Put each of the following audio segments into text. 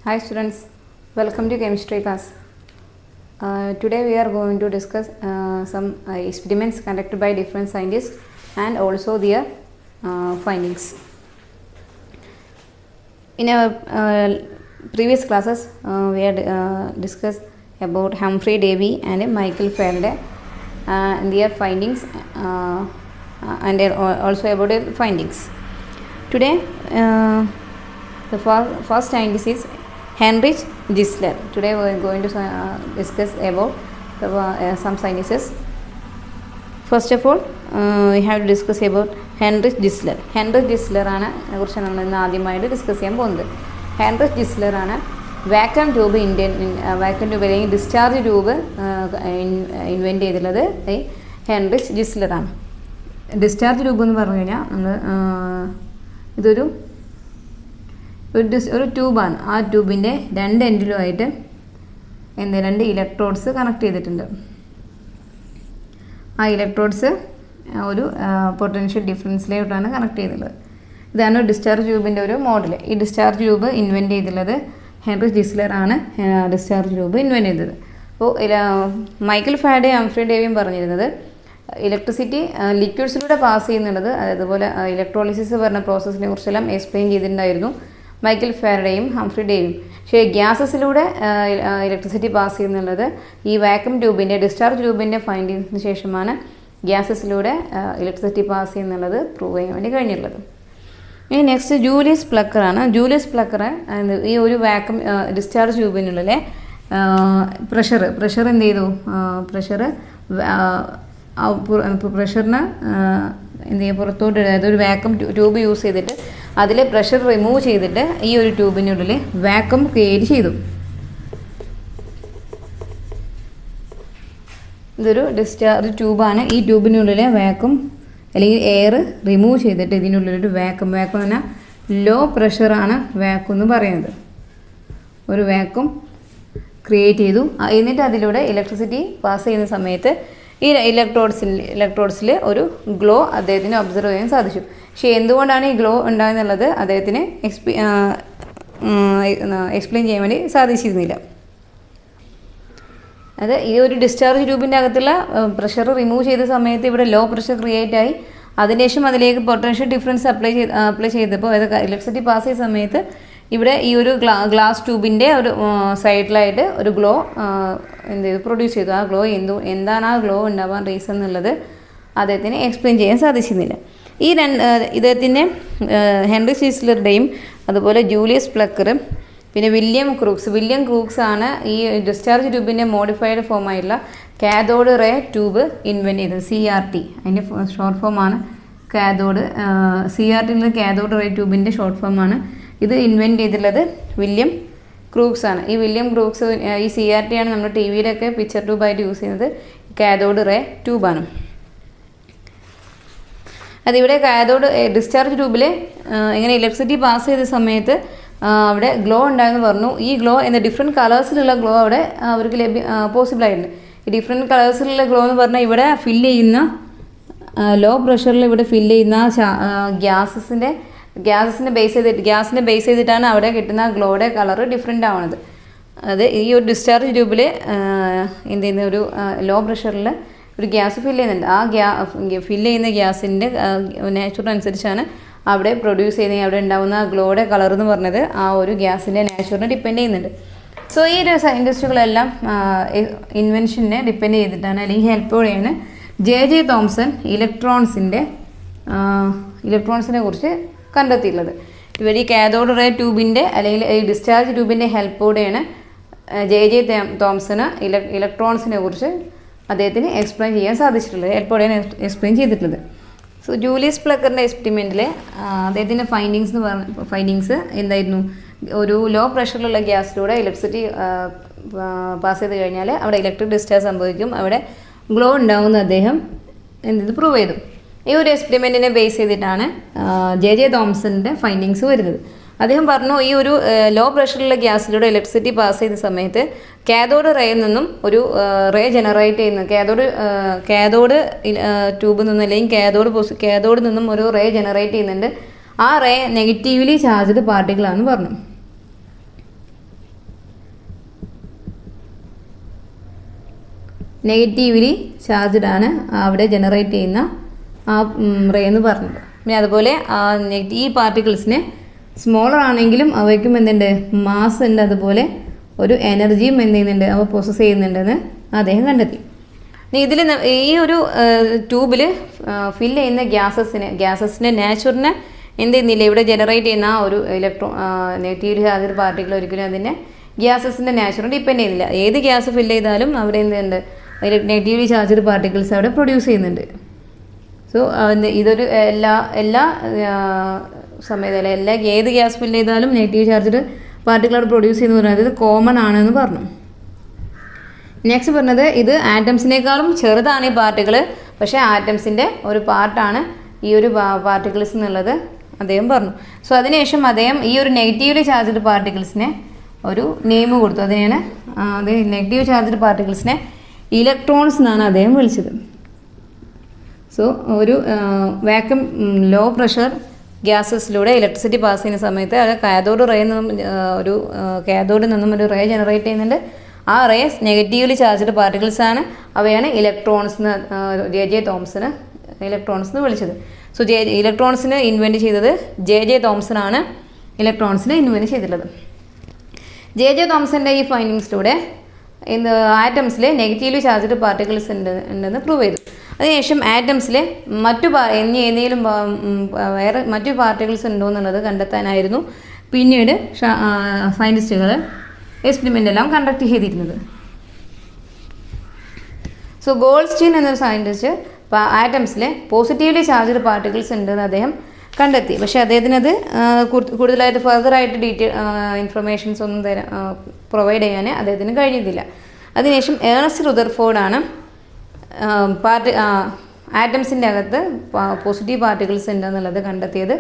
Hi students, welcome to chemistry class. Today we are going to discuss some experiments conducted by different scientists and also their findings. In our previous classes we had discussed about Humphrey Davy and Michael Faraday and their findings and also about their findings. Today the first scientist is Heinrich Gisler. Today we are going to discuss about some scientists. First of all, we have to discuss about Heinrich Gisler. Heinrich Gisler ആണ് കുറിച്ചാണ് നമ്മൾ ഇന്ന് ആദ്യമായിട്ട് discuss ചെയ്യാൻ പോകുന്നത്. Heinrich Gisler ആണ് vacuum tube അല്ലെങ്കിൽ discharge tube invent ചെയ്തിട്ടുള്ളത് ഹെൻറിച്ച് ജിസ്ലർ ആണ്. ഡിസ്ചാർജ് ട്യൂബ് എന്ന് പറഞ്ഞു കഴിഞ്ഞാൽ നമ്മൾ ഇതൊരു ട്യൂബാണ്. ആ ട്യൂബിൻ്റെ രണ്ട് എൻഡിലുമായിട്ട് രണ്ട് ഇലക്ട്രോഡ്സ് കണക്ട് ചെയ്തിട്ടുണ്ട്. ആ ഇലക്ട്രോഡ്സ് ഒരു പൊട്ടൻഷ്യൽ ഡിഫറൻസിലോട്ടാണ് കണക്ട് ചെയ്തിട്ടുള്ളത്. ഇതാണ് ഡിസ്ചാർജ് ട്യൂബിൻ്റെ ഒരു മോഡൽ. ഈ ഡിസ്ചാർജ് ട്യൂബ് ഇൻവെൻറ്റ് ചെയ്തിട്ടുള്ളത് ഹെൻറിച്ച് ജിസ്ലർ ആണ്. ഡിസ്ചാർജ് ട്യൂബ് ഇൻവെൻറ്റ് ചെയ്തത്. അപ്പോൾ മൈക്കൽ ഫാരഡേ ഹംഫ്രി ഡേവിയും പറഞ്ഞിരുന്നത് ഇലക്ട്രിസിറ്റി ലിക്വിഡ്സിലൂടെ പാസ് ചെയ്യുന്നുള്ളത്, അതുപോലെ ഇലക്ട്രോളിസിസ് പറഞ്ഞ പ്രോസസ്സിനെ കുറിച്ചെല്ലാം എക്സ്പ്ലെയിൻ ചെയ്തിട്ടുണ്ടായിരുന്നു മൈക്കൽ ഫാരഡേയും ഹംഫ്രി ഡേവിയും. പക്ഷേ ഗ്യാസസിലൂടെ ഇലക്ട്രിസിറ്റി പാസ് ചെയ്യുന്നുള്ളത് ഈ വാക്വം ട്യൂബിൻ്റെ ഡിസ്ചാർജ് ട്യൂബിൻ്റെ ഫൈൻഡിങ്സിന് ശേഷമാണ് ഗ്യാസസിലൂടെ ഇലക്ട്രിസിറ്റി പാസ് ചെയ്യുന്നുള്ളത് പ്രൂവ് ചെയ്യാൻ വേണ്ടി കഴിഞ്ഞിട്ടുള്ളത്. ഇനി നെക്സ്റ്റ് ജൂലിയസ് പ്ലക്കർ ആണ്. ജൂലിയസ് പ്ലക്കർ ഈ ഒരു വാക്വം ഡിസ്ചാർജ് ട്യൂബിനുള്ളിലെ പ്രഷർ എന്ത് ചെയ്തു, പ്രഷറിന് എന്ത് ചെയ്യുക, പുറത്തോട്ട്, അതായത് ഒരു വാക്വം ട്യൂബ് യൂസ് ചെയ്തിട്ട് അതിൽ പ്രഷർ റിമൂവ് ചെയ്തിട്ട് ഈ ഒരു ട്യൂബിനുള്ളിൽ വാക്വം ക്രിയേറ്റ് ചെയ്തു. ഇതൊരു ഡിസ്ചാർജ് ട്യൂബാണ്. ഈ ട്യൂബിനുള്ളിലെ വാക്വം അല്ലെങ്കിൽ എയർ റിമൂവ് ചെയ്തിട്ട് ഇതിനുള്ളിലൊരു വാക്വം എന്ന് പറഞ്ഞാൽ ലോ പ്രഷറാണ് വാക്വം എന്ന് പറയുന്നത്. ഒരു വാക്വം ക്രിയേറ്റ് ചെയ്തു. എന്നിട്ട് അതിലൂടെ ഇലക്ട്രിസിറ്റി പാസ് ചെയ്യുന്ന സമയത്ത് ഈ ഇലക്ട്രോഡ്സിൽ ഒരു ഗ്ലോ അദ്ദേഹത്തിന് ഒബ്സർവ് ചെയ്യാൻ സാധിച്ചു. പക്ഷേ എന്തുകൊണ്ടാണ് ഈ ഗ്ലോ ഉണ്ടായെന്നുള്ളത് അദ്ദേഹത്തിന് എക്സ്പ്ലെയിൻ ചെയ്യാൻ വേണ്ടി സാധിച്ചിരുന്നില്ല. അത് ഈ ഒരു ഡിസ്ചാർജ് ട്യൂബിൻ്റെ അകത്തുള്ള പ്രഷർ റിമൂവ് ചെയ്ത സമയത്ത് ഇവിടെ ലോ പ്രഷർ ക്രിയേറ്റ് ആയി. അതിനുശേഷം അതിലേക്ക് പൊട്ടൻഷ്യൽ ഡിഫറൻസ് അപ്ലൈ ചെയ്തപ്പോൾ അത് ഇലക്ട്രിസിറ്റി പാസ് ചെയ്ത സമയത്ത് ഇവിടെ ഈ ഒരു ഗ്ലാസ് ട്യൂബിൻ്റെ ഒരു സൈഡിലായിട്ട് ഒരു ഗ്ലോ പ്രൊഡ്യൂസ് ചെയ്തു. ആ ഗ്ലോ എന്താണ് ആ ഗ്ലോ ഉണ്ടാവാൻ റീസൺ എന്നുള്ളത് അദ്ദേഹത്തിന് എക്സ്പ്ലെയിൻ ചെയ്യാൻ സാധിച്ചിരുന്നില്ല. ഈ ഇദ്ദേഹത്തിൻ്റെ ഹെൻറിച്ച് ജിസ്ലറുടെയും അതുപോലെ ജൂലിയസ് പ്ലക്കർ പിന്നെ വില്യം ക്രൂക്സ് ആണ് ഈ ഡിസ്ചാർജ് ട്യൂബിൻ്റെ മോഡിഫൈഡ് ഫോമായിട്ടുള്ള കാഥോഡ് റേ ട്യൂബ് ഇൻവെൻറ്റ് ചെയ്തത്. CRT അതിൻ്റെ ഷോർട്ട് ഫോമാണ് കാഥോഡ്. CRT എന്നത് കാഥോഡ് റേ ട്യൂബിൻ്റെ ഷോർട്ട് ഫോമാണ്. ഇത് ഇൻവെൻറ്റ് ചെയ്തിട്ടുള്ളത് വില്യം ക്രൂക്സ് ആണ്. ഈ വില്യം ക്രൂക്സ് ഈ CRT ആണ് നമ്മൾ TV-യിലൊക്കെ പിക്ചർ ട്യൂബായിട്ട് യൂസ് ചെയ്യുന്നത്. കാഥോഡ് റേ ട്യൂബാണ്. അതിവിടെ കാഥോഡ് ഡിസ്ചാർജ് ട്യൂബിൽ ഇങ്ങനെ ഇലക്ട്രിസിറ്റി പാസ് ചെയ്ത സമയത്ത് അവിടെ ഗ്ലോ ഉണ്ടായെന്ന് പറഞ്ഞു. ഈ ഗ്ലോ ഡിഫറെൻറ്റ് കളേഴ്സിലുള്ള ഗ്ലോ അവിടെ അവർക്ക് പോസിബിൾ ആയിട്ടുണ്ട്. ഈ ഡിഫറെൻറ്റ് കളേഴ്സിലുള്ള ഗ്ലോ എന്ന് പറഞ്ഞാൽ ഇവിടെ ഫില്ല് ചെയ്യുന്ന ലോ പ്രഷറിൽ ഇവിടെ ഫില്ല് ചെയ്യുന്ന ഗ്യാസിനെ ബേസ് ചെയ്തിട്ടാണ് അവിടെ കിട്ടുന്ന ഗ്ലോയുടെ കളറ് ഡിഫറെൻ്റ് ആവുന്നത്. അത് ഈ ഒരു ഡിസ്ചാർജ് ട്യൂബിൽ എന്ത് ചെയ്യുന്ന ഒരു ലോ പ്രഷറിൽ ഒരു ഗ്യാസ് ഫില്ല് ചെയ്യുന്നുണ്ട്. ആ ഫില്ല് ചെയ്യുന്ന ഗ്യാസിൻ്റെ നാച്ചുറൽ അനുസരിച്ചാണ് അവിടെ പ്രൊഡ്യൂസ് ചെയ്യുന്ന അവിടെ ഉണ്ടാകുന്ന ഗ്ലോയുടെ കളർ എന്ന് പറഞ്ഞത് ആ ഒരു ഗ്യാസിൻ്റെ നാച്ചുറിനെ ഡിപ്പെൻഡ് ചെയ്യുന്നുണ്ട്. സോ ഈ ഒരു സയൻറ്റിസ്റ്റുകളെല്ലാം ഇൻവെൻഷനെ ഡിപ്പെൻഡ് ചെയ്തിട്ടാണ് അല്ലെങ്കിൽ ഹെൽപ്പോടെയാണ് J.J. തോംസൺ ഇലക്ട്രോൺസിനെ കുറിച്ച് കണ്ടെത്തിയിട്ടുള്ളത്. ഇവർ ഈ കാഥോഡ് റേ ട്യൂബിൻ്റെ അല്ലെങ്കിൽ ഈ ഡിസ്ചാർജ് ട്യൂബിൻ്റെ ഹെൽപ്പോടെയാണ് J.J. തോംസന് ഇലക്ട്രോൺസിനെ കുറിച്ച് അദ്ദേഹത്തിന് എക്സ്പ്ലെയിൻ ചെയ്യാൻ സാധിച്ചിട്ടുള്ളത്, ഹെൽപ്പോടെയാണ് എക്സ്പ്ലെയിൻ ചെയ്തിട്ടുള്ളത്. സോ ജൂലിയസ് പ്ലക്കറിൻ്റെ എക്സ്പെരിമെൻറ്റിൽ അദ്ദേഹത്തിൻ്റെ ഫൈൻഡിങ്സ് എന്തായിരുന്നു, ഒരു ലോ പ്രഷറിലുള്ള ഗ്യാസിലൂടെ ഇലക്ട്രിസിറ്റി പാസ് ചെയ്ത് കഴിഞ്ഞാൽ അവിടെ ഇലക്ട്രിക് ഡിസ്ചാർജ് സംഭവിക്കും, അവിടെ ഗ്ലോ ഉണ്ടാവുമെന്ന് അദ്ദേഹം പ്രൂവ് ചെയ്തു. ഈ ഒരു എക്സ്പെരിമെൻറ്റിനെ ബേസ് ചെയ്തിട്ടാണ് J.J. തോംസണിൻ്റെ ഫൈൻഡിങ്സ് വരുന്നത്. അദ്ദേഹം പറഞ്ഞു ഈ ഒരു ലോ പ്രഷറിലുള്ള ഗ്യാസിലൂടെ ഇലക്ട്രിസിറ്റി പാസ് ചെയ്യുന്ന സമയത്ത് കാഥോഡ് റേയിൽ നിന്നും ഒരു റേ ജനറേറ്റ് ചെയ്യുന്നു. കാഥോഡ് ട്യൂബിൽ നിന്നും അല്ലെങ്കിൽ കാഥോഡിൽ നിന്നും ഒരു റേ ജനറേറ്റ് ചെയ്യുന്നുണ്ട്. ആ റേ നെഗറ്റീവ്ലി ചാർജ്ഡ് പാർട്ടിക്കിളാണെന്ന് പറഞ്ഞു. നെഗറ്റീവ്ലി ചാർജ്ഡ് ആണ് അവിടെ ജനറേറ്റ് ചെയ്യുന്ന ആ റേ എന്ന് പറഞ്ഞത്. പിന്നെ അതുപോലെ ഈ പാർട്ടിക്കിൾസിന് സ്മോളർ ആണെങ്കിലും അവയ്ക്കും എന്തുണ്ട്, മാസ് ഉണ്ട്, അതുപോലെ ഒരു എനർജിയും എന്ത് ചെയ്യുന്നുണ്ട്, അവ പ്രോസസ്സ് ചെയ്യുന്നുണ്ടെന്ന് അദ്ദേഹം കണ്ടെത്തി. ഇതിൽ ഈ ഒരു ട്യൂബിൽ ഫില്ല് ചെയ്യുന്ന ഗ്യാസസിൻ്റെ നാച്ചുറിനെ എന്ത് ചെയ്യുന്നില്ല, ഇവിടെ ജനറേറ്റ് ചെയ്യുന്ന ആ ഒരു നെഗറ്റീവ് ചാർജ് പാർട്ടിക്കിൾ ഒരിക്കലും അതിൻ്റെ ഗ്യാസസിൻ്റെ നാച്ചുറിനെ ഡിപ്പെൻഡ് ചെയ്യുന്നില്ല. ഏത് ഗ്യാസ് ഫില്ല് ചെയ്താലും അവിടെ എന്തുണ്ട്, നെഗറ്റീവ്ലി ചാർജ്ഡ് പാർട്ടിക്കിൾസ് അവിടെ പ്രൊഡ്യൂസ് ചെയ്യുന്നുണ്ട്. സോ ഇതൊരു എല്ലാ സമയത്ത് ഏത് ഗ്യാസ് ഫില്ല് ചെയ്താലും നെഗറ്റീവ് ചാർജ്ഡ് പാർട്ടിക്കിൾ അവിടെ പ്രൊഡ്യൂസ് ചെയ്യുന്നത് പറയുന്നത് ഇത് കോമൺ ആണെന്ന് പറഞ്ഞു. നെക്സ്റ്റ് പറഞ്ഞത് ഇത് ആറ്റംസിനേക്കാളും ചെറുതാണ് ഈ പാർട്ടിക്കിൾ, പക്ഷേ ആറ്റംസിൻ്റെ ഒരു പാർട്ടാണ് ഈ ഒരു പാർട്ടിക്കിൾസ് എന്നുള്ളത് അദ്ദേഹം പറഞ്ഞു. സോ അതിനുശേഷം അദ്ദേഹം ഈ ഒരു നെഗറ്റീവ്ലി ചാർജ്ഡ് പാർട്ടിക്കിൾസിനെ ഒരു നെയിം കൊടുത്തു. അതിനെയാണ് നെഗറ്റീവ് ചാർജ്ഡ് പാർട്ടിക്കിൾസിനെ ഇലക്ട്രോൺസ് എന്നാണ് അദ്ദേഹം വിളിച്ചത്. സോ ഒരു വാക്യൂം ലോ പ്രഷർ ഗ്യാസസിലൂടെ ഇലക്ട്രിസിറ്റി പാസ് ചെയ്യുന്ന സമയത്ത് അത് കാഥോഡ് റേ കാഥോഡിൽ നിന്നും ഒരു റേ ജനറേറ്റ് ചെയ്യുന്നുണ്ട്. ആ റേസ് നെഗറ്റീവ്ലി ചാർജ്ഡ് പാർട്ടിക്കിൾസ് ആണ്. അവയാണ് ഇലക്ട്രോൺസ് എന്ന് ജെ തോംസൺ ഇലക്ട്രോൺസ് എന്ന് വിളിച്ചത്. സോ ഇലക്ട്രോൺസിന് ഇൻവെൻറ്റ് ചെയ്തത് ജെ തോംസൺ ആണ് ഇലക്ട്രോൺസിനെ ഇൻവെൻറ്റ് ചെയ്തിട്ടുള്ളത്. ജെ തോംസൻ്റെ ഈ ഫൈൻഡിങ്സിലൂടെ ആറ്റംസിൽ നെഗറ്റീവ്ലി ചാർജ്ഡ് പാർട്ടിക്കിൾസ് ഉണ്ടെന്ന് പ്രൂവ് ചെയ്തു. അതിനുശേഷം ആറ്റംസിൽ ഏതെങ്കിലും വേറെ മറ്റു പാർട്ടിക്കിൾസ് ഉണ്ടോ എന്നുള്ളത് കണ്ടെത്താനായിരുന്നു പിന്നീട് സയൻറ്റിസ്റ്റുകൾ എക്സ്പെരിമെൻ്റ് എല്ലാം കണ്ടക്ട് ചെയ്തിരുന്നത്. സോ ഗോൾഡ്സ്റ്റീൻ എന്നൊരു സയൻറ്റിസ്റ്റ് ആറ്റംസിലെ പോസിറ്റീവ്ലി ചാർജ്ഡ് പാർട്ടിക്കിൾസ് ഉണ്ടെന്ന് അദ്ദേഹം കണ്ടെത്തി. പക്ഷേ അദ്ദേഹത്തിനത് കൂടുതലായിട്ട് ഫർദറായിട്ട് ഇൻഫർമേഷൻസ് ഒന്നും പ്രൊവൈഡ് ചെയ്യാൻ അദ്ദേഹത്തിന് കഴിഞ്ഞിട്ടില്ല. അതിനുശേഷം ഏണസ്റ്റ് റുദർഫോർഡാണ് ആറ്റംസിൻ്റെ അകത്ത് പോസിറ്റീവ് പാർട്ടിക്കിൾസ് ഉണ്ടെന്നുള്ളത് കണ്ടെത്തിയത്.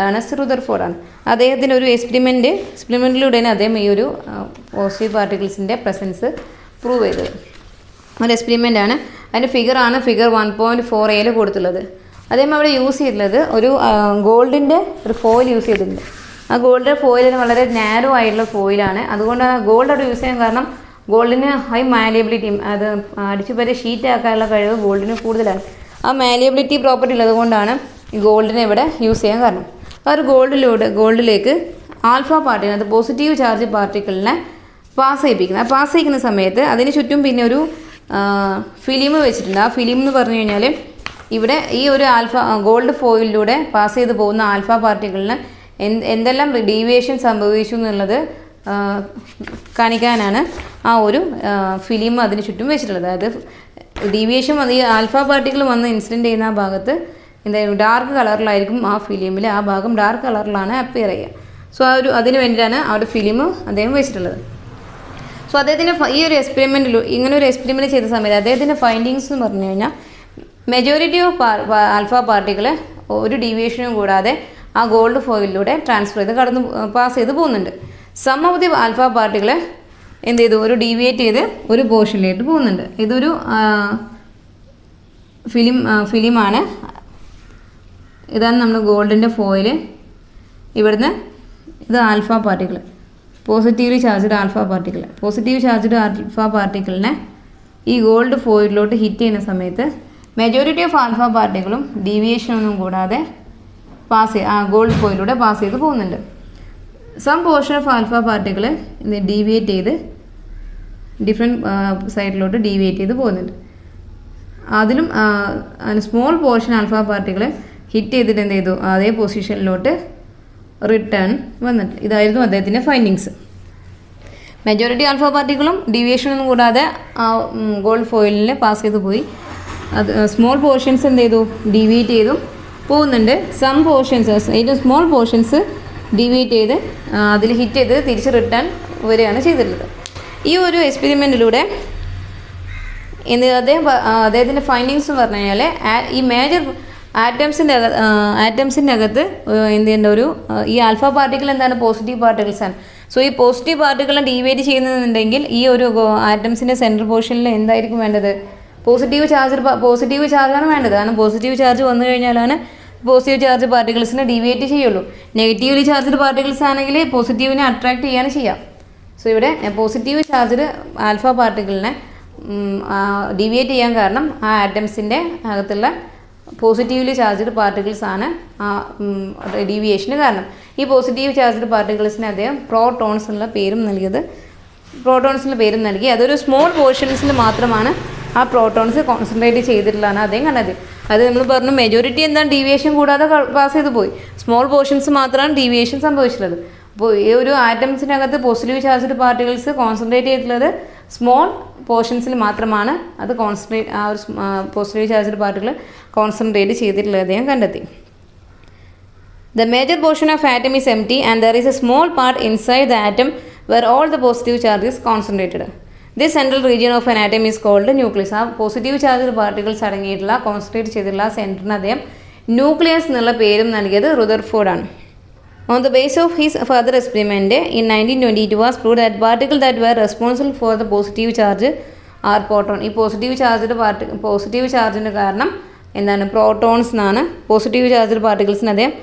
ഏണസ്റ്റ് റുദർഫോർഡാണ്. അദ്ദേഹത്തിൻ്റെ ഒരു എക്സ്പെരിമെൻറ്റിലൂടെയാണ് അദ്ദേഹം ഈ ഒരു പോസിറ്റീവ് പാർട്ടിക്കിൾസിൻ്റെ പ്രസൻസ് പ്രൂവ് ചെയ്തത്. ഒരു എക്സ്പെരിമെൻ്റാണ്. അതിൻ്റെ ഫിഗർ 1.4a കൊടുത്തുള്ളത്. അദ്ദേഹം അവിടെ യൂസ് ചെയ്തിട്ടുള്ളത് ഒരു ഗോൾഡിൻ്റെ ഒരു ഫോയിൽ യൂസ് ചെയ്തിട്ടുണ്ട്. ആ ഗോൾഡിൻ്റെ ഫോയിലിന് വളരെ നാരോ ആയിട്ടുള്ള ഫോയിലാണ്. അതുകൊണ്ടാണ് ഗോൾഡ് അവിടെ യൂസ് ചെയ്യാൻ കാരണം ഗോൾഡിന് ഹൈ മാലിയബിലിറ്റി, അത് അടിച്ചു പറ്റി ഷീറ്റ് ആക്കാനുള്ള കഴിവ് ഗോൾഡിന് കൂടുതലാണ്. ആ മാലിയബിലിറ്റി പ്രോപ്പർട്ടി ഉള്ളത് കൊണ്ടാണ് ഈ ഗോൾഡിനെ ഇവിടെ യൂസ് ചെയ്യാൻ കാരണം. ആ ഒരു ഗോൾഡിലേക്ക് ആൽഫ പാർട്ടിക്കിൾ, അത് പോസിറ്റീവ് ചാർജ് പാർട്ടിക്കിളിനെ പാസ് ചെയ്യിക്കുന്ന സമയത്ത് അതിന് ചുറ്റും പിന്നെ ഒരു ഫിലിം വെച്ചിട്ടുണ്ട്. ആ ഫിലിം എന്ന് പറഞ്ഞു കഴിഞ്ഞാൽ ഇവിടെ ഈ ഒരു ഗോൾഡ് ഫോയിലിലൂടെ പാസ് ചെയ്ത് പോകുന്ന ആൽഫ പാർട്ടിക്കിളിന് എന്തെല്ലാം ഡീവിയേഷൻ സംഭവിച്ചു എന്നുള്ളത് കാണിക്കാനാണ് ആ ഒരു ഫിലിം അതിന് ചുറ്റും വെച്ചിട്ടുള്ളത്. അതായത് ഡീവിയേഷൻ ഈ ആൽഫ പാർട്ടിക്കിൾ വന്ന് ഇൻസിഡൻറ്റ് ചെയ്യുന്ന ആ ഭാഗത്ത് എന്തായാലും ഡാർക്ക് കളറിലായിരിക്കും ആ ഫിലിമിൽ, ആ ഭാഗം ഡാർക്ക് കളറിലാണ് അപ്പിയർ ചെയ്യുക. സോ അതിന് വേണ്ടിയിട്ടാണ് ആ ഒരു ഫിലിം അദ്ദേഹം വെച്ചിട്ടുള്ളത്. സോ അദ്ദേഹത്തിൻ്റെ ഈ ഒരു ഇങ്ങനെ ഒരു എക്സ്പെരിമെൻറ്റ് ചെയ്ത സമയത്ത് അദ്ദേഹത്തിൻ്റെ ഫൈൻഡിങ്സ് എന്ന് പറഞ്ഞു കഴിഞ്ഞാൽ മെജോറിറ്റി ഓഫ് ആൽഫ പാർട്ടിക്കിൾ ഒരു ഡീവിയേഷനും കൂടാതെ ആ ഗോൾഡ് ഫോയിലിലൂടെ ട്രാൻസ്ഫർ ചെയ്ത് പാസ് ചെയ്ത് പോകുന്നുണ്ട്. Sum of the alpha particle എന്ത് ചെയ്തു, ഒരു ഡീവിയേറ്റ് ചെയ്ത് ഒരു പോർഷനിലേക്ക് പോകുന്നുണ്ട്. ഇതൊരു ഫിലിമാണ്. ഇതാണ് നമ്മുടെ ഗോൾഡിൻ്റെ ഫോയിൽ. ഇവിടുന്ന് ഇത് alpha particle, positively charged alpha particle. Positive charged alpha പാർട്ടിക്കിളിനെ ഈ ഗോൾഡ് ഫോയിലിലോട്ട് ഹിറ്റ് ചെയ്യുന്ന സമയത്ത് മെജോറിറ്റി ഓഫ് ആൽഫ പാർട്ടിക്കിളും ഡീവിയേഷനൊന്നും കൂടാതെ ഗോൾഡ് ഫോയിലൂടെ പാസ് ചെയ്ത് പോകുന്നുണ്ട്. Some portion of alpha particle deviate ചെയ്ത് ഡിഫറെൻറ്റ് സൈഡിലോട്ട് ഡീവിയേറ്റ് ചെയ്ത് പോകുന്നുണ്ട്. അതിലും small portion alpha particle hit ചെയ്തിട്ട് എന്ത് ചെയ്തു, അതേ പൊസിഷനിലോട്ട് റിട്ടേൺ വന്നിട്ട്. ഇതായിരുന്നു അദ്ദേഹത്തിൻ്റെ ഫൈൻഡിങ്സ്. മെജോറിറ്റി ആൽഫ പാർട്ടിക്കിളും ഡീവിയേഷനൊന്നും കൂടാതെ ആ ഗോൾഡ് ഫോയിലിൽ പാസ് ചെയ്ത് പോയി. അത് സ്മോൾ പോർഷൻസ് എന്ത് ചെയ്തു, ഡീവിയേറ്റ് ചെയ്തു പോകുന്നുണ്ട്. സം പോർഷൻസ്, ഏറ്റവും സ്മോൾ പോർഷൻസ് ഡീവിയേറ്റ് ചെയ്ത് അതിൽ ഹിറ്റ് ചെയ്ത് തിരിച്ച് റിട്ടേൺ വരികയാണ് ചെയ്തിട്ടുള്ളത്. ഈ ഒരു എക്സ്പെരിമെൻറ്റിലൂടെ അദ്ദേഹത്തിൻ്റെ ഫൈൻഡിങ്സ് എന്ന് പറഞ്ഞു കഴിഞ്ഞാൽ ഈ മേജർ ആറ്റംസിൻ്റെ അകത്ത് എന്ത് ചെയ്യേണ്ട ഈ ആൽഫ പാർട്ടിക്കിൾ എന്താണ്, പോസിറ്റീവ് പാർട്ടിക്കിൾസ് ആണ്. സോ ഈ പോസിറ്റീവ് പാർട്ടിക്കിളിനെ ഡീവിയേറ്റ് ചെയ്യുന്നുണ്ടെങ്കിൽ ഈ ഒരു ആറ്റംസിൻ്റെ സെൻട്രൽ പോർഷനിൽ എന്തായിരിക്കും വേണ്ടത്, പോസിറ്റീവ് ചാർജാണ് വേണ്ടത്. കാരണം പോസിറ്റീവ് ചാർജ് വന്നു കഴിഞ്ഞാലാണ് പോസിറ്റീവ് ചാർജ് പാർട്ടിക്കിൾസിനെ ഡീവിയേറ്റ് ചെയ്യുള്ളൂ. നെഗറ്റീവ്ലി ചാർജ്ഡ് പാർട്ടിക്കിൾസ് ആണെങ്കിൽ പോസിറ്റീവിനെ അട്രാക്ട് ചെയ്യാണ് ചെയ്യാം. സോ ഇവിടെ പോസിറ്റീവ് ചാർജ്ഡ് ആൽഫ പാർട്ടിക്കിളിനെ ഡീവിയേറ്റ് ചെയ്യാൻ കാരണം ആ ആറ്റംസിൻ്റെ അകത്തുള്ള പോസിറ്റീവ്ലി ചാർജ്ഡ് പാർട്ടിക്കിൾസ് ആണ് ആ ഡീവിയേഷന് കാരണം. ഈ പോസിറ്റീവ് ചാർജ്ഡ് പാർട്ടിക്കിൾസിന് അദ്ദേഹം പ്രോട്ടോൺസ് എന്നുള്ള പേരും നൽകി. അതൊരു സ്മോൾ പോർഷൻസിൽ മാത്രമാണ് ആ പ്രോട്ടോൺസ് കോൺസെൻട്രേറ്റ് ചെയ്തിട്ടുള്ളതാണ് അദ്ദേഹം കണ്ടത്. അത് നമ്മൾ പറഞ്ഞു മെജോറിറ്റി എന്താണ് ഡീവിയേഷൻ കൂടാതെ പാസ് ചെയ്ത് പോയി, സ്മോൾ പോർഷൻസ് മാത്രമാണ് ഡീവിയേഷൻ സംഭവിച്ചിട്ടുള്ളത്. അപ്പോൾ ഈ ഒരു ആറ്റംസിനകത്ത് പോസിറ്റീവ് ചാർജ്ഡ് പാർട്ടിക്കിൾസ് കോൺസെൻട്രേറ്റ് ചെയ്തിട്ടുള്ളത് സ്മോൾ പോർഷൻസിൽ മാത്രമാണ്. അത് ആ ഒരു പോസിറ്റീവ് ചാർജ്ഡ് പാർട്ടിക്കിൾ കോൺസെൻട്രേറ്റ് ചെയ്തിട്ടുള്ളത് അദ്ദേഹം കണ്ടെത്തി. The major portion of atom is empty and there is a small part inside the atom where all the positive charge is concentrated. This central region of an atom is called nucleus. ആ positive charged particles അടങ്ങിയിട്ടുള്ള concentrate ചെയ്തിട്ടുള്ള സെൻറ്ററിന് അദ്ദേഹം nucleus എന്നുള്ള പേരും നൽകിയത് റുദർഫോർഡാണ്. On the basis of his further experiment in 1920 it was proved that particles that were responsible for the positive charge are proton. ഈ positive ചാർജിന് കാരണം എന്താണ്? പ്രോട്ടോൺസ് എന്നാണ്. പോസിറ്റീവ് ചാർജ്ഡ് പാർട്ടിക്കിൾസിന് അദ്ദേഹം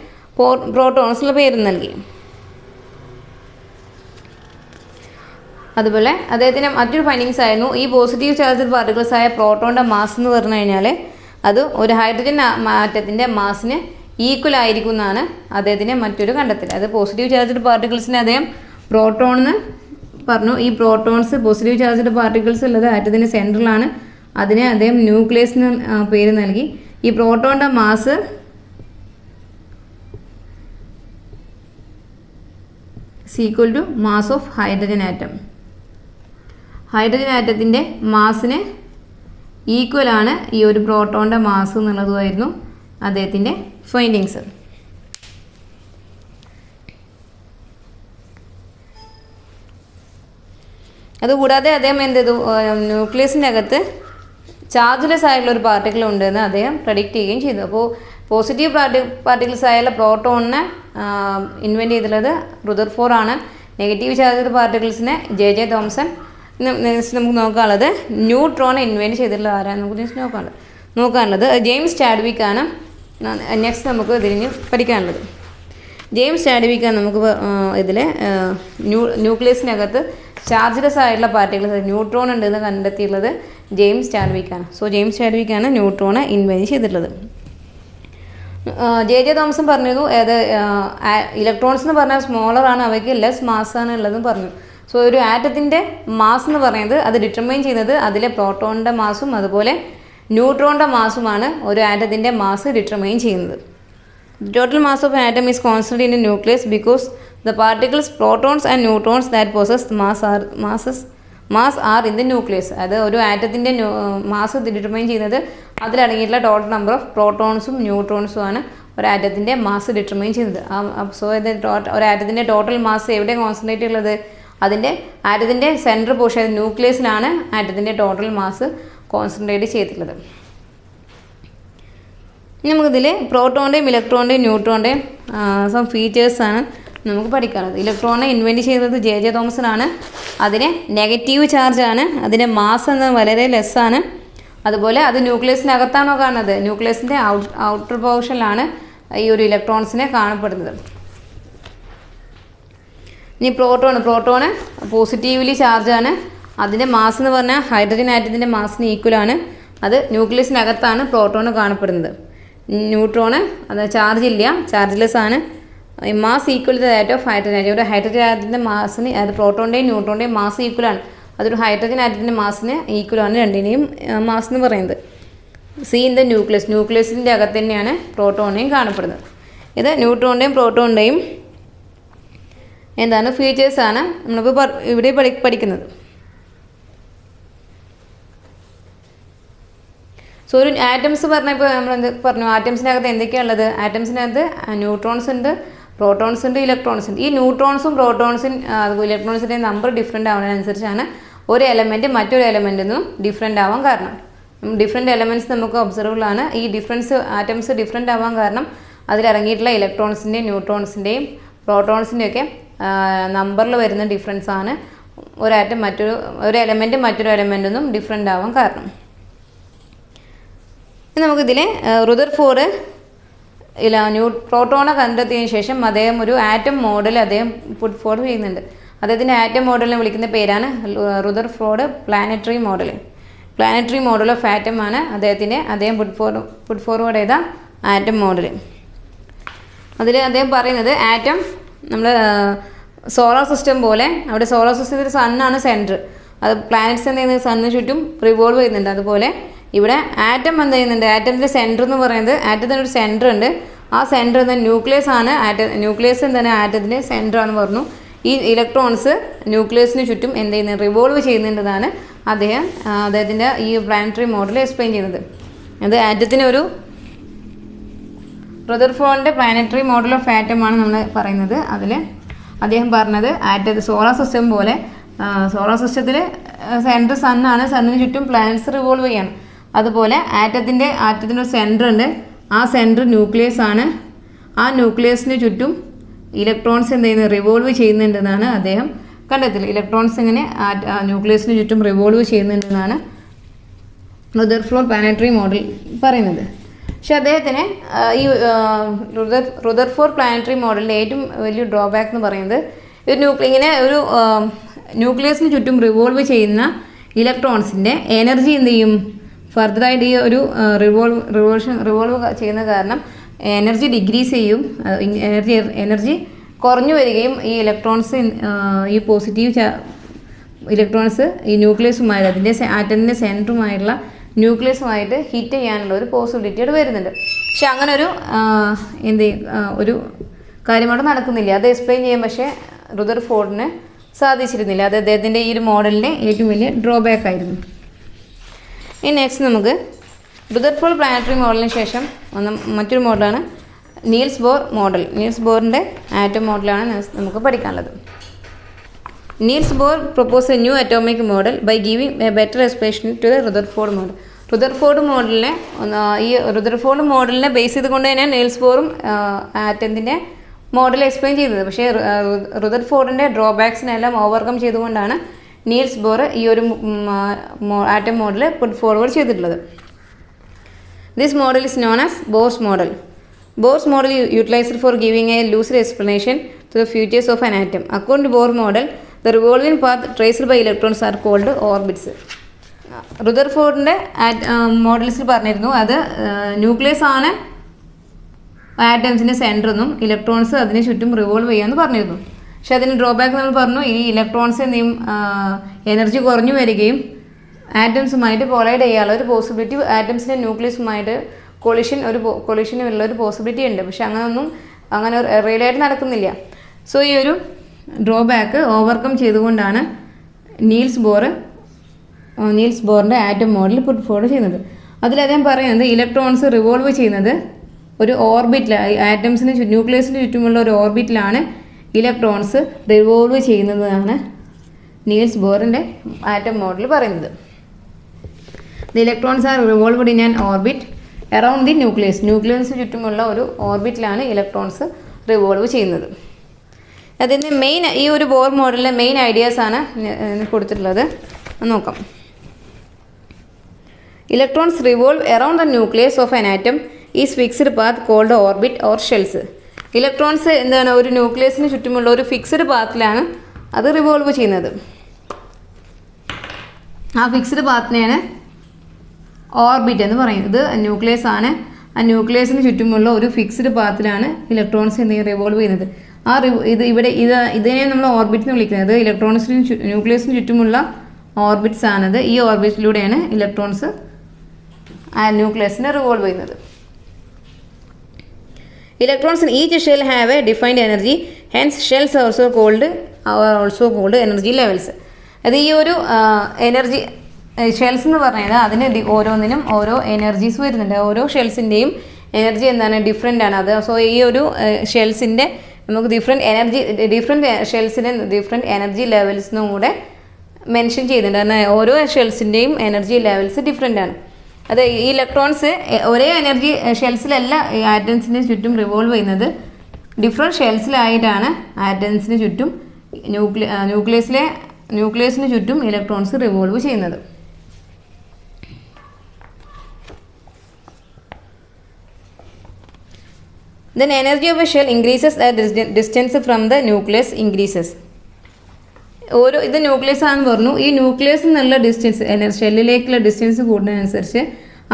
പ്രോട്ടോൺസിലുള്ള പേര് നൽകി. അതുപോലെ അദ്ദേഹത്തിൻ്റെ മറ്റൊരു ഫൈൻഡിങ്സ് ആയിരുന്നു ഈ പോസിറ്റീവ് ചാർജ്ഡ് പാർട്ടിക്കിൾസ് ആയ പ്രോട്ടോണിൻ്റെ മാസ് എന്ന് പറഞ്ഞു കഴിഞ്ഞാൽ അത് ഒരു ഹൈഡ്രജൻ ആറ്റത്തിൻ്റെ മാസിന് ഈക്വൽ ആയിരിക്കും എന്നാണ് അദ്ദേഹത്തിൻ്റെ മറ്റൊരു കണ്ടെത്തൽ. അത് പോസിറ്റീവ് ചാർജ്ഡ് പാർട്ടിക്കിൾസിനെ അദ്ദേഹം പ്രോട്ടോൺ എന്ന് പറഞ്ഞു. ഈ പ്രോട്ടോൺസ് പോസിറ്റീവ് ചാർജ്ഡ് പാർട്ടിക്കിൾസ് ഉള്ളത് ആറ്റത്തിൻ്റെ സെൻട്രലാണ്. അതിനെ അദ്ദേഹം ന്യൂക്ലിയസിന് പേര് നൽകി. ഈ പ്രോട്ടോണിൻ്റെ mass equal to mass of hydrogen atom. Hydrogen ആറ്റത്തിൻ്റെ മാസിന് ഈക്വലാണ് ഈ ഒരു പ്രോട്ടോണിൻ്റെ മാസ് എന്നുള്ളതുമായിരുന്നു അദ്ദേഹത്തിൻ്റെ ഫൈൻഡിങ്സ്. അതുകൂടാതെ അദ്ദേഹം എന്ത് ചെയ്തു? ന്യൂക്ലിയസിൻ്റെ അകത്ത് ചാർജ്ലെസ് ആയിട്ടുള്ള ഒരു പാർട്ടിക്കിൾ ഉണ്ടെന്ന് അദ്ദേഹം പ്രഡിക്റ്റ് ചെയ്യുകയും ചെയ്തു. അപ്പോൾ പോസിറ്റീവ് പാർട്ടിക്കിൾസ് ആയുള്ള പ്രോട്ടോണിനെ ഇൻവെൻറ്റ് ചെയ്തിട്ടുള്ളത് റുദർഫോർഡ് ആണ്. നെഗറ്റീവ് ചാർജ്ഡ് പാർട്ടിക്കിൾസിനെ ജെ തോംസൺ. നെക്സ്റ്റ് നമുക്ക് നോക്കാനുള്ളത് ന്യൂട്രോണെ ഇൻവെൻറ്റ് ചെയ്തിട്ടുള്ള ആരാണ് നമുക്ക് നോക്കാനുള്ളത് ജെയിംസ് ചാഡ്വിക്ക് ആണ്. നെക്സ്റ്റ് നമുക്ക് ഇതിന് പഠിക്കാനുള്ളത് ജെയിംസ് ചാഡ്വിക്ക് ആണ്. നമുക്ക് ഇതിൽ ന്യൂക്ലിയസിനകത്ത് ചാർജ്ലെസ് ആയിട്ടുള്ള പാർട്ടിക്കിൾസ് ന്യൂട്രോൺ ഉണ്ടെന്ന് കണ്ടെത്തിയിട്ടുള്ളത് ജെയിംസ് ചാഡ്വിക്കാണ്. സോ ജെയിംസ് ചാഡ്വിക്കാണ് ന്യൂട്രോണെ ഇൻവെൻറ്റ് ചെയ്തിട്ടുള്ളത്. ജെ തോംസൺ പറഞ്ഞിരുന്നു ഇലക്ട്രോൺസ് എന്ന് പറഞ്ഞാൽ സ്മോളറാണ്, അവയ്ക്ക് ലെസ് മാസ്സാണ് ഉള്ളതെന്ന് പറഞ്ഞു. സോ ഒരു ആറ്റത്തിൻ്റെ മാസ് എന്ന് പറയുന്നത് അത് ഡിറ്റർമൈൻ ചെയ്യുന്നത് അതിലെ പ്രോട്ടോണിൻ്റെ മാസും അതുപോലെ ന്യൂട്രോണിൻ്റെ മാസുമാണ് ഒരു ആറ്റത്തിൻ്റെ മാസ് ഡിറ്റർമൈൻ ചെയ്യുന്നത്. Total mass of atom is constant in nucleus because the particles protons and neutrons that possess mass are in the nucleus. അത് ഒരു ആറ്റത്തിൻ്റെ മാസ് ഡിറ്റർമൈൻ ചെയ്യുന്നത് അതിലടങ്ങിയിട്ടുള്ള ടോട്ടൽ നമ്പർ ഓഫ് പ്രോട്ടോൺസും ന്യൂട്രോൺസും ആണ് ഒരു ആറ്റത്തിൻ്റെ മാസ് ഡിറ്റർമൈൻ ചെയ്യുന്നത്. സോ ഇത് ഒരു ആറ്റത്തിൻ്റെ ടോട്ടൽ മാസ് എവിടെ കോൺസെൻട്രേറ്റ് ഉള്ളത്? അതിൻ്റെ ആറ്റത്തിൻ്റെ സെൻട്രൽ പോർഷൻ ന്യൂക്ലിയസിലാണ് ആറ്റത്തിൻ്റെ ടോട്ടൽ മാസ് കോൺസെൻട്രേറ്റ് ചെയ്തിട്ടുള്ളത്. നമുക്കിതിൽ പ്രോട്ടോണിൻ്റെയും ഇലക്ട്രോണിൻ്റെയും ന്യൂട്രോണിൻ്റെയും സം ഫീച്ചേഴ്സാണ് നമുക്ക് പഠിക്കാനുള്ളത്. ഇലക്ട്രോണിനെ ഇൻവെൻറ്റ് ചെയ്തത് ജെ തോമസൺ ആണ്. അതിന് നെഗറ്റീവ് ചാർജാണ്, അതിൻ്റെ മാസ് എന്നത് വളരെ ലെസ്സാണ്. അതുപോലെ അത് ന്യൂക്ലിയസിനകത്താണോ കാണുന്നത്? ന്യൂക്ലിയസിൻ്റെ ഔട്ടർ പോർഷനിലാണ് ഈ ഒരു ഇലക്ട്രോൺസിനെ കാണപ്പെടുന്നത്. ഇനി പ്രോട്ടോണ് പോസിറ്റീവ്ലി ചാർജാണ്. അതിൻ്റെ മാസ് എന്ന് പറഞ്ഞാൽ ഹൈഡ്രജൻ ആറ്റത്തിൻ്റെ മാസിന് ഈക്വലാണ്. അത് ന്യൂക്ലിയസിനകത്താണ് പ്രോട്ടോൺ കാണപ്പെടുന്നത്. ന്യൂട്രോണ് അത് ചാർജ് ഇല്ല, ചാർജ്ലെസ് ആണ്. Mass equal to that of hydrogen atom. ഒരു ഹൈഡ്രജൻ ആറ്റത്തിൻ്റെ മാസിന് അത് പ്രോട്ടോണിൻ്റെയും ന്യൂട്രോണിൻ്റെയും മാസ് ഈക്വലാണ്. അതൊരു ഹൈഡ്രജൻ ആറ്റത്തിൻ്റെ മാസിന് ഈക്വലാണ് രണ്ടിനെയും മാസ് എന്ന് പറയുന്നത്. സി ഇൻ ദ ന്യൂക്ലിയസിൻ്റെ അകത്ത് തന്നെയാണ് പ്രോട്ടോണിനെയും കാണപ്പെടുന്നത്. ഇത് ന്യൂട്രോണിൻ്റെയും പ്രോട്ടോണിൻ്റെയും എന്താണ് ഫീച്ചേഴ്സാണ് നമ്മളിപ്പോൾ ഇവിടെ പഠിക്കുന്നത്. സോ ഒരു ആറ്റംസ് പറഞ്ഞപ്പോൾ നമ്മൾ എന്ത് പറഞ്ഞു? ആറ്റംസിനകത്ത് എന്തൊക്കെയാണുള്ളത്? ആറ്റംസിനകത്ത് ന്യൂട്രോൺസ് ഉണ്ട്, പ്രോട്ടോൺസ് ഉണ്ട്, ഇലക്ട്രോൺസ് ഉണ്ട്. ഈ ന്യൂട്രോൺസും പ്രോട്ടോൺസും അതുപോലെ ഇലക്ട്രോൺസിൻ്റെ നമ്പർ ഡിഫറെൻ്റ് ആവുന്നതിനനുസരിച്ചാണ് ഒരു എലമെൻറ്റ് മറ്റൊരു എലമെൻറ്റിൽ നിന്നും ഡിഫറെൻ്റ് ആവാൻ കാരണം. ഡിഫറെൻറ്റ് എലമെൻറ്റ്സ് നമുക്ക് ഒബ്സർവബിളാണ്. ഈ ആറ്റംസ് ഡിഫറെൻ്റ് ആവാൻ കാരണം അതിലിറങ്ങിയിട്ടുള്ള ഇലക്ട്രോൺസിൻ്റെയും ന്യൂട്രോൺസിൻ്റെയും പ്രോട്ടോൺസിൻ്റെയൊക്കെ നമ്പറിൽ വരുന്ന ഡിഫറൻസ് ആണ് ഒരു എലമെൻറ്റ് മറ്റൊരു എലമെൻറ്റിൽ നിന്നും ഡിഫറെൻ്റ് ആവാൻ കാരണം. നമുക്കിതിൽ റുദർഫോർഡ് പ്രോട്ടോണെ കണ്ടെത്തിയതിന് ശേഷം അദ്ദേഹം ഒരു ആറ്റം മോഡൽ അദ്ദേഹം പുട്ട് ഫോർവേഡ് ചെയ്യുന്നുണ്ട്. അദ്ദേഹത്തിൻ്റെ ആറ്റം മോഡലിനെ വിളിക്കുന്ന പേരാണ് Rutherford planetary model. Planetary model of atom ആണ് അദ്ദേഹം പുട്ട് ഫോർവേഡ് ചെയ്ത ആറ്റം മോഡൽ. അതിൽ അദ്ദേഹം പറയുന്നത് ആറ്റം നമ്മൾ സോളാർ സിസ്റ്റം പോലെ, അവിടെ സോളാർ സിസ്റ്റത്തിൽ സണ്ണാണ് സെൻറ്റർ, അത് പ്ലാനറ്റ്സ് എന്ത് ചെയ്യുന്നത് സണ്ണിന് ചുറ്റും റിവോൾവ് ചെയ്യുന്നുണ്ട്. അതുപോലെ ഇവിടെ ആറ്റം എന്ത് ചെയ്യുന്നുണ്ട്, ആറ്റത്തിൻ്റെ സെൻറ്റർ എന്ന് പറയുന്നത്, ആറ്റത്തിന് ഒരു സെൻറ്റർ ഉണ്ട്, ആ സെൻറ്റർ എന്താ ന്യൂക്ലിയസ് ആണ്. ന്യൂക്ലിയസ് എന്താണ് ആറ്റത്തിൻ്റെ സെൻറ്റർ ആണെന്ന് പറഞ്ഞു. ഈ ഇലക്ട്രോൺസ് ന്യൂക്ലിയസിന് ചുറ്റും എന്ത് ചെയ്യുന്നത്, റിവോൾവ് ചെയ്യുന്നുണ്ടെന്നാണ് അദ്ദേഹത്തിൻ്റെ ഈ പ്ലാനറ്ററി മോഡൽ എക്സ്പ്ലെയിൻ ചെയ്യുന്നത്. അത് ആറ്റത്തിന് ഒരു റദർഫോർഡിൻ്റെ പ്ലാനറ്ററി മോഡൽ ഓഫ് ആറ്റം ആണ് നമ്മൾ പറയുന്നത്. അതിൽ അദ്ദേഹം പറഞ്ഞത് സോളാർ സിസ്റ്റം പോലെ, സോളാർ സിസ്റ്റത്തിൽ സെൻറ്റർ സണ്ണാണ്, സണ്ണിന് ചുറ്റും പ്ലാനറ്റ്സ് റിവോൾവ് ചെയ്യാണ്. അതുപോലെ ആറ്റത്തിൻ്റെ ഒരു സെൻറ്റർ ഉണ്ട്, ആ സെൻറ്റർ ന്യൂക്ലിയസ് ആണ്, ആ ന്യൂക്ലിയസിന് ചുറ്റും ഇലക്ട്രോൺസ് എന്ത് ചെയ്യുന്നത്, റിവോൾവ് ചെയ്യുന്നുണ്ടെന്നാണ് അദ്ദേഹം കണ്ടെത്തൽ. ഇലക്ട്രോൺസ് ഇങ്ങനെ ന്യൂക്ലിയസിന് ചുറ്റും റിവോൾവ് ചെയ്യുന്നുണ്ടെന്നാണ് റുദർഫോർഡ് പ്ലാനറ്ററി മോഡൽ പറയുന്നത്. പക്ഷെ അദ്ദേഹത്തിന് ഈ റുദർഫോർഡ് പ്ലാനറ്ററി മോഡലിൻ്റെ ഏറ്റവും വലിയ ഡ്രോബാക്ക് എന്ന് പറയുന്നത്, ഇങ്ങനെ ഒരു ന്യൂക്ലിയസിന് ചുറ്റും റിവോൾവ് ചെയ്യുന്ന ഇലക്ട്രോൺസിൻ്റെ എനർജി എന്ത് ചെയ്യും, ഫർദറായിട്ട് ഈ ഒരു റിവോൾവ് ചെയ്യുന്ന കാരണം എനർജി ഡിക്രീസ് ചെയ്യും, എനർജി കുറഞ്ഞു വരികയും ഈ ഇലക്ട്രോൺസ് ഈ പോസിറ്റീവ് ഇലക്ട്രോൺസ് ഈ ന്യൂക്ലിയസുമായിട്ട്, അതിൻ്റെ ആറ്റത്തിൻ്റെ സെൻറ്ററുമായിട്ടുള്ള ന്യൂക്ലിയസുമായിട്ട് ഹിറ്റ് ചെയ്യാനുള്ള ഒരു പോസിബിലിറ്റി അവിടെ വരുന്നുണ്ട്. പക്ഷെ അങ്ങനെ ഒരു കാര്യം അവിടെ നടക്കുന്നില്ല. അത് എക്സ്പ്ലെയിൻ ചെയ്യാൻ പക്ഷേ റുദർഫോർഡിന് സാധിച്ചിരുന്നില്ല. അത് അദ്ദേഹത്തിൻ്റെ ഈ ഒരു മോഡലിൻ്റെ ഏറ്റവും വലിയ ഡ്രോബാക്ക് ആയിരുന്നു. ഇനി നെക്സ്റ്റ് നമുക്ക് റുദർഫോർഡ് പ്ലാനറ്ററി മോഡലിന് ശേഷം മറ്റൊരു മോഡലാണ് നീൽസ് ബോർ മോഡൽ. നീൽസ് ബോറിൻ്റെ ആറ്റം മോഡലാണ് നമുക്ക് പഠിക്കാനുള്ളത്. Niels Bohr propose a new atomic model by giving a better explanation to the Rutherford model. Rutherford മോഡലിനെ ബേസ് ചെയ്തുകൊണ്ട് തന്നെ നീൽസ് ബോറും ആറ്റത്തിൻ്റെ മോഡൽ എക്സ്പ്ലെയിൻ ചെയ്തത്. പക്ഷേ റുദർഫോർഡിൻ്റെ ഡ്രോബാക്സിനെല്ലാം ഓവർകം ചെയ്തുകൊണ്ടാണ് നീൽസ് ബോർ ഈ ഒരു ആറ്റം മോഡൽ പുട്ട് ഫോർവേഡ് ചെയ്തിട്ടുള്ളത്. This model is known as Bohr's model. Bohr's model utilized for giving a lucid explanation to the features of an atom. According to Bohr model, the revolving path traced by electrons are called orbits. റുദർഫോർഡിൻ്റെ മോഡൽസിൽ പറഞ്ഞിരുന്നു അത് nucleus ആണ് ആറ്റംസിൻ്റെ centre എന്നും electrons അതിന് ചുറ്റും revolve ചെയ്യാമെന്ന് പറഞ്ഞിരുന്നു. പക്ഷെ അതിന് ഡ്രോബാക്ക് നമ്മൾ പറഞ്ഞു, ഈ ഇലക്ട്രോൺസ് എന്തെയും എനർജി കുറഞ്ഞു വരികയും ആറ്റംസുമായിട്ട് കൊളൈഡ് ചെയ്യാനുള്ള ഒരു പോസിബിലിറ്റി, ആറ്റംസിൻ്റെ ന്യൂക്ലിയസുമായിട്ട് കൊളിഷനുള്ള ഒരു പോസിബിലിറ്റി ഉണ്ട്. പക്ഷെ അങ്ങനെ റിയലായിട്ട് നടക്കുന്നില്ല. സോ ഈ ഒരു ഡ്രോബാക്ക് ഓവർകം ചെയ്തുകൊണ്ടാണ് നീൽസ് ബോറിൻ്റെ ആറ്റം മോഡൽ പുട്ട് ഫോർവേഡ് ചെയ്യുന്നത്. അതിൽ അദ്ദേഹം പറയുന്നത് ഇലക്ട്രോൺസ് റിവോൾവ് ചെയ്യുന്നത് ഒരു ഓർബിറ്റിലാണ്, ആറ്റംസിന് ന്യൂക്ലിയസിന് ചുറ്റുമുള്ള ഒരു ഓർബിറ്റിലാണ് ഇലക്ട്രോൺസ് റിവോൾവ് ചെയ്യുന്നതാണ് നീൽസ് ബോറിൻ്റെ ആറ്റം മോഡൽ പറയുന്നത്. The electrons are revolved in an orbit around the ന്യൂക്ലിയസിന് ചുറ്റുമുള്ള ഒരു ഓർബിറ്റിലാണ് ഇലക്ട്രോൺസ് റിവോൾവ് ചെയ്യുന്നത്. അതിൻ്റെ ഈ ഒരു ബോർ മോഡലിലെ മെയിൻ ഐഡിയാസാണ് കൊടുത്തിട്ടുള്ളത്, നോക്കാം. Electrons revolve around the nucleus of an atom is fixed path called orbit or shells. Electrons എന്താണ്, ഒരു ന്യൂക്ലിയസിന് ചുറ്റുമുള്ള ഒരു ഫിക്സ്ഡ് പാത്തിലാണ് അത് റിവോൾവ് ചെയ്യുന്നത്. ആ ഫിക്സ്ഡ് പാത്തിനെയാണ് ഓർബിറ്റ് എന്ന് പറയുന്നത്. ന്യൂക്ലിയസ് ആണ്, ആ ന്യൂക്ലിയസിന് ചുറ്റുമുള്ള ഒരു ഫിക്സ്ഡ് പാത്തിലാണ് ഇലക്ട്രോൺസ് റിവോൾവ് ചെയ്യുന്നത്. ഇതിനെ നമ്മൾ ഓർബിറ്റ് എന്ന് വിളിക്കുന്നത്. ന്യൂക്ലിയസിന് ചുറ്റുമുള്ള ഓർബിറ്റ്സ് ആണത്. ഈ ഓർബിറ്റിലൂടെയാണ് ഇലക്ട്രോൺസ് ആ ന്യൂക്ലിയസിനെ റിവോൾവ് ചെയ്യുന്നത്. Electrons in each shell have a defined energy, hence shells also called energy levels. അത് ഈ ഒരു എനർജി ഷെൽസ് എന്ന് പറഞ്ഞാൽ അതിന് ഓരോന്നിനും ഓരോ എനർജീസ് വരുന്നുണ്ട്. ഓരോ ഷെൽസിൻ്റെയും എനർജി എന്താണ്, ഡിഫറെൻ്റ് ആണ് അത്. സോ ഈ ഒരു ഷെൽസിൻ്റെ നമുക്ക് ഡിഫറെൻറ്റ് ഷെൽസിന് ഡിഫറെൻറ്റ് എനർജി ലെവൽസിനും കൂടെ മെൻഷൻ ചെയ്യുന്നുണ്ട്. കാരണം ഓരോ ഷെൽസിൻ്റെയും എനർജി ലെവൽസ് ഡിഫറെൻ്റ് ആണ്. അത് ഈ ഇലക്ട്രോൺസ് ഒരേ എനർജി ഷെൽസിലല്ല ആറ്റംസിന് ചുറ്റും റിവോൾവ് ചെയ്യുന്നത്. ഡിഫറെൻറ്റ് ഷെൽസിലായിട്ടാണ് ആറ്റംസിന് ചുറ്റും ന്യൂക്ലിയസിന് ചുറ്റും ഇലക്ട്രോൺസ് റിവോൾവ് ചെയ്യുന്നത്. Then energy of a shell increases as distance from the nucleus increases. ഇത് ന്യൂക്ലിയസ് ആണെന്ന് പറഞ്ഞു. ഈ ന്യൂക്ലിയസ് എന്നുള്ള ഡിസ്റ്റൻസ് ഷെല്ലിലേക്കുള്ള ഡിസ്റ്റൻസ് കൂടുന്നതിനനുസരിച്ച്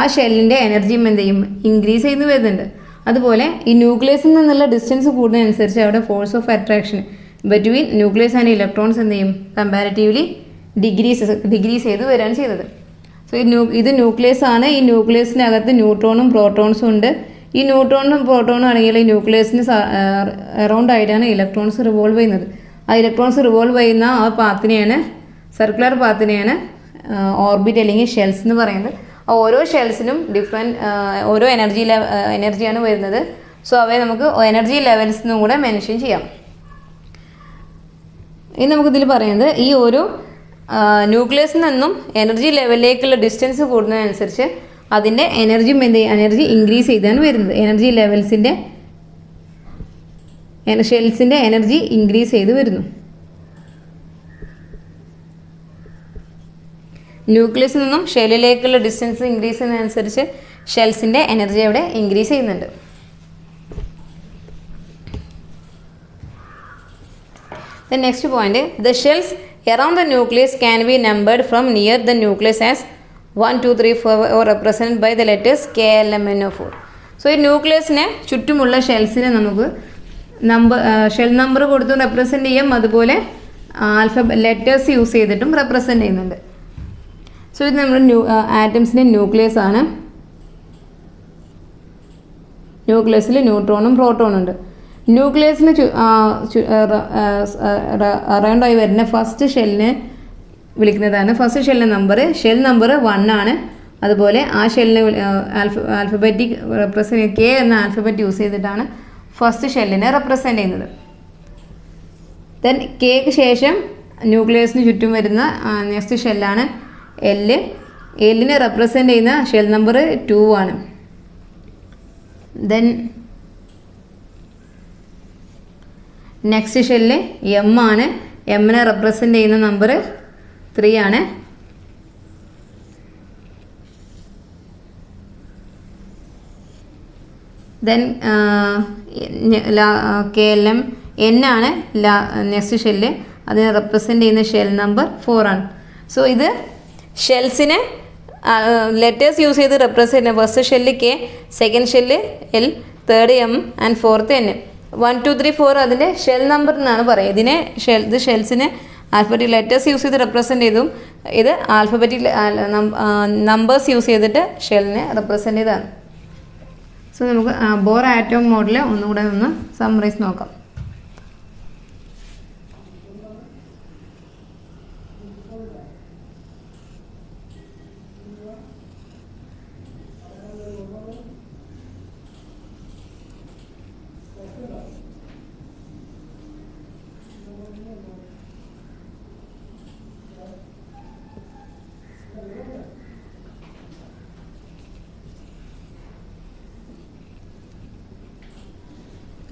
ആ ഷെല്ലിൻ്റെ എനർജിയും എന്ത് ചെയ്യും, ഇൻക്രീസ് ചെയ്ത് വരുന്നുണ്ട്. അതുപോലെ ഈ ന്യൂക്ലിയസിൽ നിന്നുള്ള ഡിസ്റ്റൻസ് കൂടുന്നതനുസരിച്ച് അവിടെ force of attraction between nucleus and electrons എന്ത് ചെയ്യും, കമ്പാരിറ്റീവ്ലി ഡിഗ്രീസ് ചെയ്ത് വരികയാണ് ചെയ്തത്. സോ ഇത് ന്യൂക്ലിയസ് ആണ്. ഈ ന്യൂക്ലിയസിനകത്ത് ന്യൂട്രോണും പ്രോട്ടോൺസും ഉണ്ട്. ഈ ന്യൂട്രോണും പ്രോട്ടോണും ആണെങ്കിൽ ഈ ന്യൂക്ലിയസിന് അറൗണ്ട് ആയിട്ടാണ് ഇലക്ട്രോൺസ് റിവോൾവ് ചെയ്യുന്നത്. ആ ഇലക്ട്രോൺസ് റിവോൾവ് ചെയ്യുന്ന ആ പാത്തിനെയാണ്, സർക്കുലർ പാത്തിനെയാണ് ഓർബിറ്റ് അല്ലെങ്കിൽ ഷെൽസ് എന്ന് പറയുന്നത്. ഓരോ ഷെൽസിനും ഓരോ എനർജിയാണ് വരുന്നത്. സോ അവയെ നമുക്ക് എനർജി ലെവൽസ് എന്നും കൂടെ മെൻഷൻ ചെയ്യാം. ഇനി നമുക്കിതിൽ പറയുന്നത് ഈ ഓരോ ന്യൂക്ലിയസിൽ നിന്നും എനർജി ലെവലിലേക്കുള്ള ഡിസ്റ്റൻസ് കൂടുന്നതിനനുസരിച്ച് അതിൻ്റെ എനർജി ഇൻക്രീസ് ചെയ്താണ് വരുന്നത്. എനർജി ലെവൽസിൻ്റെ ഷെൽസിൻ്റെ എനർജി ഇൻക്രീസ് ചെയ്ത് വരുന്നു. ന്യൂക്ലിയസിൽ നിന്നും ഷെല്ലിലേക്കുള്ള ഡിസ്റ്റൻസ് ഇൻക്രീസ് ചെയ്യുന്നതനുസരിച്ച് ഷെൽസിൻ്റെ എനർജി അവിടെ ഇൻക്രീസ് ചെയ്യുന്നുണ്ട്. The next point, the shells around the nucleus can be numbered from near the nucleus as 1, 2, 3, 4 or represented by the letters K, L, M, N, O, 4. So ഈ ന്യൂക്ലിയസിനെ ചുറ്റുമുള്ള ഷെൽസിനെ നമുക്ക് shell number കൊടുത്തും represent ചെയ്യാം. അതുപോലെ letters use ചെയ്തിട്ടും represent ചെയ്യുന്നുണ്ട്. So ഇത് നമ്മുടെ ആറ്റംസിൻ്റെ ന്യൂക്ലിയസ് ആണ്. ന്യൂക്ലിയസിൽ ന്യൂട്രോണും പ്രോട്ടോണും ഉണ്ട്. ന്യൂക്ലിയസിന് അറൗണ്ടായി വരുന്ന ഫസ്റ്റ് ഷെല്ലിനെ വിളിക്കുന്നതാണ്. ഫസ്റ്റ് ഷെല്ലിൻ്റെ ഷെൽ നമ്പർ 1 ആണ്. അതുപോലെ ആ ഷെല്ലിന് ആൽഫബറ്റിക് റെപ്രസെൻറ്റ് കെ എന്ന ആൽഫബറ്റ് യൂസ് ചെയ്തിട്ടാണ് ഫസ്റ്റ് ഷെല്ലിനെ റെപ്രസെൻറ്റ് ചെയ്യുന്നത്. ദെൻ കെക്ക് ശേഷം ന്യൂക്ലിയസിന് ചുറ്റും വരുന്ന നെക്സ്റ്റ് ഷെല്ലാണ് എല്ലിനെ റെപ്രസെൻറ്റ് ചെയ്യുന്ന ഷെൽ നമ്പർ 2 ആണ്. ദെൻ നെക്സ്റ്റ് ഷെല്ല് എം ആണ്. എമ്മിനെ റെപ്രസെൻറ്റ് ചെയ്യുന്ന നമ്പർ 3 ആണ്. ദെൻ KLM എൻ ആണ് നെക്സ്റ്റ് ഷെല്ല്. അതിനെ റെപ്രസെൻറ്റ് ചെയ്യുന്ന ഷെൽ നമ്പർ 4 ആണ്. സോ ഇത് ഷെൽസിനെ ലെറ്റേഴ്സ് യൂസ് ചെയ്ത് റെപ്രസെൻറ്റ് ചെയ്യുന്ന first shell K, second shell L, third M and fourth N. 1, 2, 3, 4 അതിൻ്റെ ഷെൽ നമ്പർ എന്നാണ് പറയുക. ഇത് ഷെൽസിനെ ആൽഫബറ്റിക് ലെറ്റേഴ്സ് യൂസ് ചെയ്ത് റെപ്രസെൻറ്റ് ചെയ്തും ഇത് ആൽഫബറ്റിക് നമ്പേഴ്സ് യൂസ് ചെയ്തിട്ട് ഷെല്ലിനെ റെപ്രസെൻറ്റ് ചെയ്തതാണ്. സോ നമുക്ക് ബോർ ആറ്റം മോഡൽ ഒന്നുകൂടെ ഒന്ന് സമ്മറൈസ് നോക്കാം.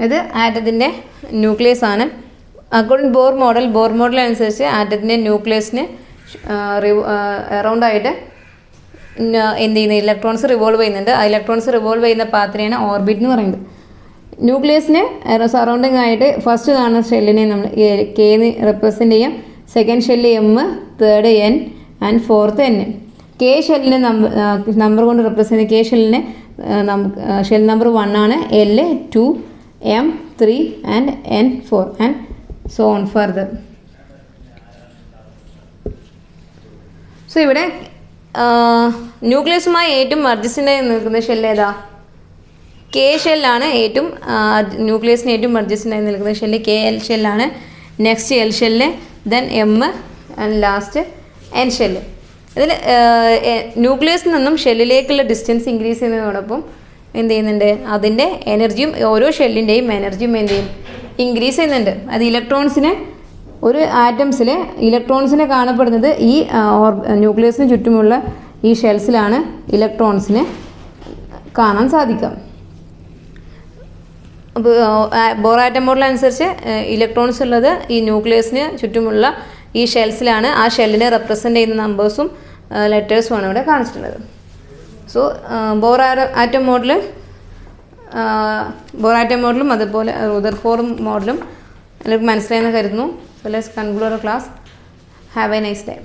ഇത് ആറ്റത്തിൻ്റെ ന്യൂക്ലിയസ് ആണ്. അക്കോർഡിംഗ് ബോർ മോഡൽ അനുസരിച്ച് ആറ്റത്തിൻ്റെ ന്യൂക്ലിയസിന് അറൗണ്ടായിട്ട് എന്ത് ചെയ്യുന്ന ഇലക്ട്രോൺസ് റിവോൾവ് ചെയ്യുന്നുണ്ട്. ആ ഇലക്ട്രോൺസ് റിവോൾവ് ചെയ്യുന്ന പാത്തിനെയാണ് ഓർബിറ്റ് എന്ന് പറയുന്നത്. ന്യൂക്ലിയസിന് സറൗണ്ടിങ് ആയിട്ട് ഫസ്റ്റ് കാണുന്ന ഷെല്ലിനെ നമ്മൾ കെന്ന് റെപ്രസെൻറ്റ് ചെയ്യാം. Second shell M, third N and fourth N. K ഷെല്ലിനെ നമ്പർ കൊണ്ട് റെപ്രസെൻറ്റ് കെ ഷെല്ലിനെ ഷെൽ നമ്പർ 1 ആണ്. L, 2, M, 3 and N, 4 and so on further. So ഇവിടെ ന്യൂക്ലിയസുമായി ഏറ്റവും അഡ്ജസ്റ്റൻ്റ് ആയി നിൽക്കുന്ന ഷെല്ല് ഏതാ? കെ ഷെല്ലാണ്. ഏറ്റവും ന്യൂക്ലിയസിന് ഏറ്റവും അഡ്ജസ്റ്റൻ്റ് ആയി നിൽക്കുന്ന ഷെല്ല് KL ഷെല്ലാണ്. Next L shell, then M and last N shell. ഇതിൽ ന്യൂക്ലിയസിൽ നിന്നും ഷെല്ലിലേക്കുള്ള ഡിസ്റ്റൻസ് ഇൻക്രീസ് ചെയ്യുന്നതോടൊപ്പം എന്ത് ചെയ്യുന്നുണ്ട്, അതിൻ്റെ എനർജിയും ഓരോ ഷെല്ലിൻ്റെയും എനർജിയും എന്ത് ചെയ്യും, ഇൻക്രീസ് ചെയ്യുന്നുണ്ട്. അത് ഇലക്ട്രോൺസിനെ ഒരു ആറ്റംസിൽ ഇലക്ട്രോൺസിനെ കാണപ്പെടുന്നത് ഈ ന്യൂക്ലിയസിന് ചുറ്റുമുള്ള ഈ ഷെൽസിലാണ് ഇലക്ട്രോൺസിനെ കാണാൻ സാധിക്കുക. അപ്പോൾ ബോർ ആറ്റം മോഡൽ അനുസരിച്ച് ഇലക്ട്രോൺസ് ഉള്ളത് ഈ ന്യൂക്ലിയസിന് ചുറ്റുമുള്ള ഈ ഷെൽസിലാണ്. ആ ഷെല്ലിനെ റെപ്രസെൻ്റ് ചെയ്യുന്ന നമ്പേഴ്സും ലെറ്റേഴ്സുമാണ് ഇവിടെ കാണിച്ചിട്ടുള്ളത്. സോ ബോർ ആറ്റം മോഡലും അതുപോലെ റുദർഫോർഡ് മോഡലും എല്ലാവർക്കും മനസ്സിലായെന്ന് കരുതുന്നു. So let's conclude our class. Have A nice day.